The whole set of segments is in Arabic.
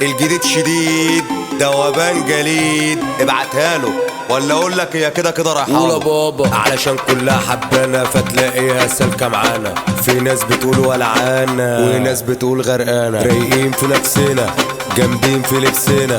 الجديد شديد دوبان جليد، ابعتها له ولا اقول لك هي كده كده رايحه قول يا بابا. علشان كلها حبانه فتلاقيها سالكه معانا. في ناس بتقول ولعانه وناس بتقول غرقانه، رايقين في نفسنا جامدين في لبسنا،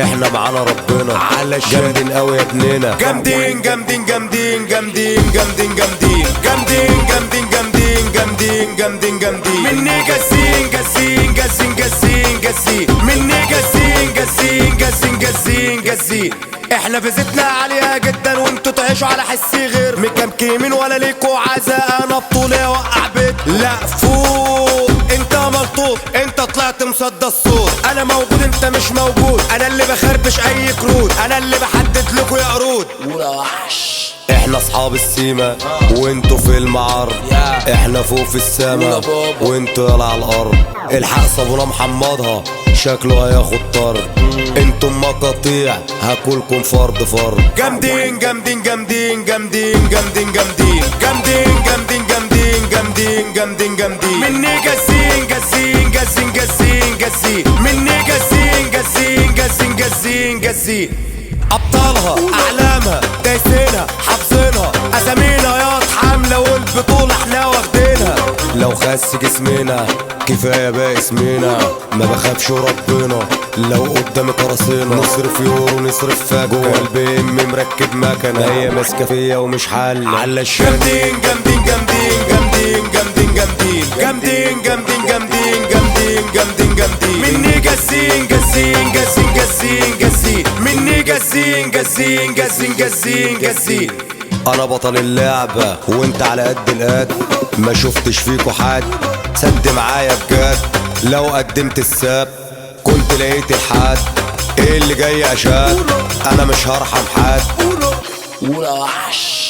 احنا معانا ربنا علشان جامدين قوي يا ابننا. جامدين جامدين جامدين جامدين جامدين جامدين جامدين جامدين جامدين جامدين جامدين جامدين مني جاسين جاسين جاسين جاسين جاسين مني جاسين جاسين جاسين جاسين جاسين. احنا فيزتنا عالية جدا وانتوا تعيشوا على حسي غير مكمكمين ولا ليكوا عزاء. انا بطولة وقع بيت لا فوق، انت ملطوط انت طلعت مصدى الصوت. انا موجود انت مش موجود، انا اللي بخربش اي كروت، انا اللي بحدد لكوا يا قرود. قول يا وحش. احنا اصحاب السيما وانتوا في المعر، احنا فوق في السما وانتوا يلا على الارض. الحق صابونه محمضها شكله هياخد طرد، انتم مقاطيع هاكلكم فرد فرد. جامدين جامدين جامدين جامدين جامدين جامدين جامدين جامدين جامدين جامدين جامدين جامدين مني جاسين جاسين جاسين جاسين جاسين مني جاسين جاسين جاسين جاسين جاسين. ابطالها اعلامها دايسينها حافظينها، اسامينا ياض حامله والبطوله احنا واخدينها. لو خس جسمنا كفايه بقى اسمنا، ما بخافش ربنا لو قدامي قراصينا. نصرف يورو نصرف فجوه جوه البي ام مركب مكنه، هي ماسكه فيا ومش حل على الشام. جامدين جامدين جامدين جامدين جامدين جامدين جامدين جامدين جامدين جامدين جامدين مني جاسين جاسين جاسين جاسين جاسين مني جاسين جاسين جاسين جاسين جاسين. انا بطل اللعبة وانت على قد القد، ما شفتش فيكو حد سد معايا بجد. لو قدمت الساب كنت لقيت الحد، ايه اللي جاي اشاد انا مش هرحم حد. قول يا وحش.